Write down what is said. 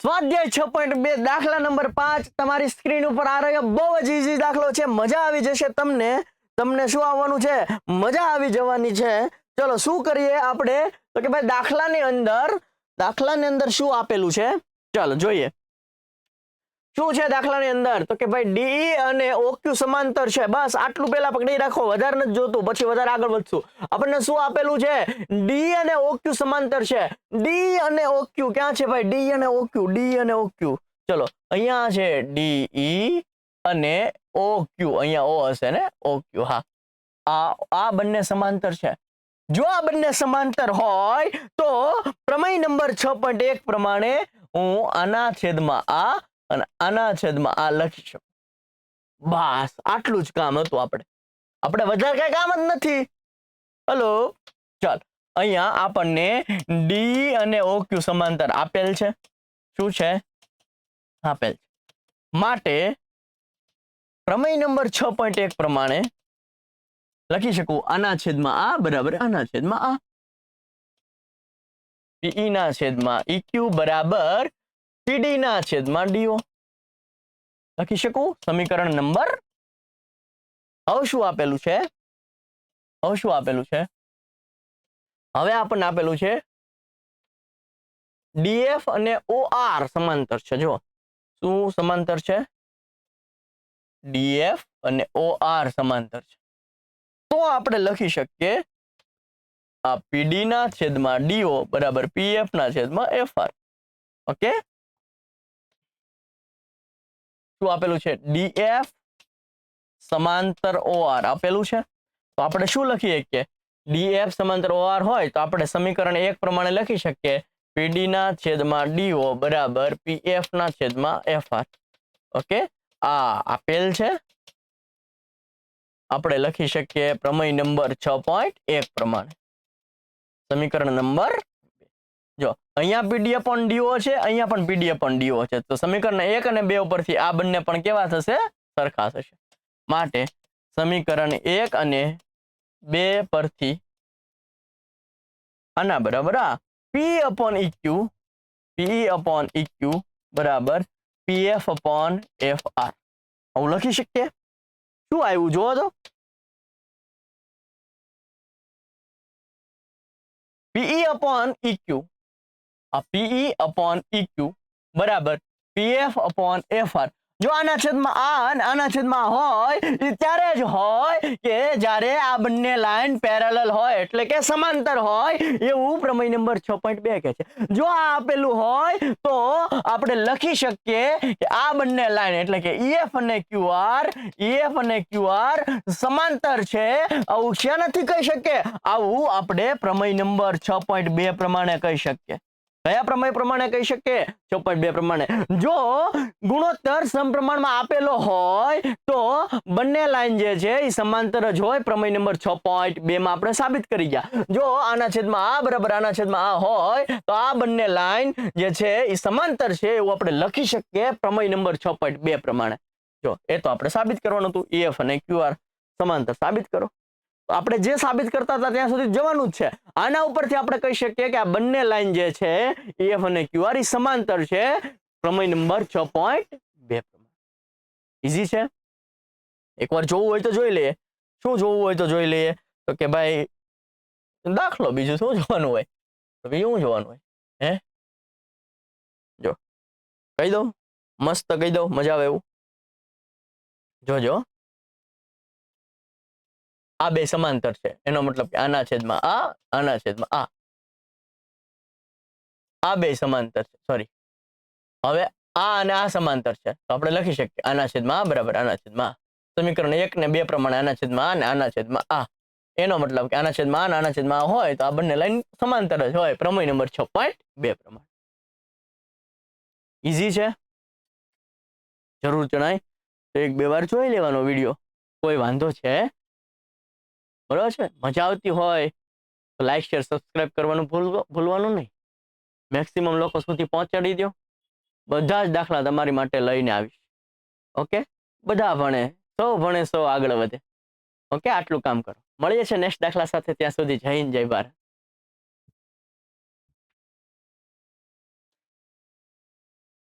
સ્વાધ્યાય 6.2 દાખલા નંબર 5 તમારી સ્ક્રીન ઉપર આ રહ્યો। બહુ જ ઈઝી દાખલો છે, મજા આવી જશે તમને। તમને શું આવવાનું છે? મજા આવી જવાની છે। ચલો શું કરીએ આપણે? તો કે ભાઈ દાખલાની અંદર શું આપેલું છે? ચાલો જોઈએ શું છે દાખલાની અંદર। તો કે ભાઈ ડીઈ અને ઓક્યુ સમાંતર છે। બસ આટલું પહેલા પકડી રાખો, વધારે નથી જોતું, પછી વધારે આગળ વધશું। આપણને શું આપેલું છે? ડી અને ઓક્યુ સમાંતર છે। ડી અને ઓક્યુ ક્યાં છે ભાઈ? ડી અને ઓક્યુ, ડી અને ઓક્યુ। ચલો અહીંયા છે ડીઈ અને ઓક્યુ, અહીંયા ઓ હશે ને, ઓક્યુ। હા, આ બંને સમાંતર છે। જો આ બંને સમાંતર હોય તો પ્રમેય નંબર 6.1 પ્રમાણે હું આના છેદમાં આ અને આના છેદમાં આ લખી શકું। બસ આટલું જ કામ હતું। આપણે વધારે કઈ કામ જ નથી। હલો, ચાલ અહીંયા આપણને ડી અને ઓક્યુ સમાંતર આપેલ છે। શું છે? આપેલ છે। માટે પ્રમેય નંબર 6.1 પ્રમાણે લખી શકું આના છેદમાં આ બરાબર આના છેદમાં આ। પીઈ ના છેદમાં ઈક્યુ બરાબર પીડી ના છેદમાં ડીઓ લખી શકું। સમીકરણ નંબર હવે શું આપેલું છે? હવે આપણને આપેલું છે ડીએફ અને ઓઆર સમાંતર છે। જો શું સમાંતર છે? ડીએફ અને ઓઆર સમાંતર છે। તો આપણે લખી શકીએ આ પીડી ના છેદમાં ડીઓ બરાબર પીએફ ના છેદમાં એફઆર। ઓકે, શું આપેલું છે? ડીએફ સમાંતર ઓઆર આપેલું છે। તો આપણે શું લખીએ કે ડીએફ સમાંતર ઓઆર હોય તો આપણે સમીકરણ 1 પ્રમાણે લખી શકીએ પીડી ના છેદમાં ડીઓ બરાબર પીએફ ના છેદમાં એફઆર। ઓકે, આ આપેલ છે। આપણે લખી શકીએ પ્રમેય નંબર 6.1 પ્રમાણે સમીકરણ નંબર, જો અહીંયા પીડી અપોન ડીઓ છે, અહીંયા પણ પીડી અપોન ડીઓ છે। તો સમીકરણ 1 અને 2 ઉપરથી આ બંને પણ કેવા થશે? સરખા થશે। માટે સમીકરણ 1 અને 2 પરથી આના બરાબર આ પી અપોન ઇક્યુ બરાબર પીએફ અપોન એફઆર આવું લખી શકીએ। શું આવ્યું જોવો તો? પીઈ અપોન ઇક્યુ, આ પીઈ અપોન ઇક્યુ બરાબર પીએફ અપોન એફઆર। જો આના છેદમાં આ અને આના છેદમાં હોય એ ત્યારે જ હોય કે જ્યારે આ બંને લાઈન પેરેલલ હોય, એટલે કે સમાંતર હોય, એવું પ્રમેય નંબર 6.2 કહે છે। જો આ આપેલું હોય તો આપણે લખી શકીએ કે આ બંને લાઈન એટલે કે ઈએફ અને ક્યુઆર સમાંતર છે। આવું શેનાથી કહી શકીએ? આવું આપણે પ્રમેય નંબર 6.2 પ્રમાણે કહી શકીએ। કયા પ્રમેય પ્રમાણે કહી શકીએ? 6.2 પ્રમાણે। જો ગુણોત્તર સમપ્રમાણમાં આપેલો હોય તો બંને લાઈન જે છે એ સમાંતર જ હોય। પ્રમેય નંબર 6.2 માં આપણે સાબિત કરી ગયા। જો આના છેદમાં આ બરાબર આના છેદમાં આ હોય તો આ બંને લાઈન જે છે એ સમાંતર છે એવું આપણે લખી શકીએ પ્રમેય નંબર 6.2 પ્રમાણે। જો એ તો આપણે સાબિત કરવાનું હતું, ઈએફ અને ક્યુઆર સમાંતર સાબિત કરો। આપણે જે સાબિત કરતા હતા ત્યાં સુધી જવાનું જ છે। આના ઉપરથી આપણે કહી શકીએ કે આ બંને લાઈન જે છે ઈએફ અને ક્યુઆર સમાંતર છે પ્રમેય નંબર 6.2 પ્રમાણે। ઈઝી છે। એકવાર જોવું હોય તો જોઈ લઈએ। શું જોવું હોય તો જોઈ લઈએ? તો કે ભાઈ દાખલો, બીજું શું જોવાનું હોય? તો બીજું શું જોવાનું હોય? હે, જો કહી દઉં, મસ્ત કહી દઉં, મજા આવે એવું જોજો। આ બે સમાંતર છે, એનો મતલબ કે આના છેદમાં આ, આના છેદમાં આ બે સમાંતર છે। સોરી, હવે આ અને આ સમાંતર છે તો આપણે લખી શકીએ આના છેદમાં આ બરાબર આના છેદમાં આ। સમીકરણ 1 ને 2 પ્રમાણે આના છેદમાં આ અને આના છેદમાં આ, એનો મતલબ કે આના છેદમાં આ અને આના છેદમાં આ હોય તો આ બંને લાઈન સમાંતર જ હોય પ્રમેય નંબર 6.2 પ્રમાણે। ઈઝી છે, જરૂર જણાય તો 1-2 વાર જોઈ લેવાનો વિડીયો, કોઈ વાંધો છે? બરોબર છે? મજા આવતી હોય તો લાઈક શેર સબસ્ક્રાઇબ કરવાનું ભૂલવાનું નહીં। મેક્સિમમ લોકો સુધી પહોંચાડી દો। બધા જ દાખલા તમારી માટે લઈને આવીશ। ઓકે, બધા ભણે, સૌ આગળ વધે। ઓકે, આટલું કામ કરો। મળીએ છીએ નેક્સ્ટ દાખલા સાથે, ત્યાં સુધી જય હિન્દ, જય ભારત।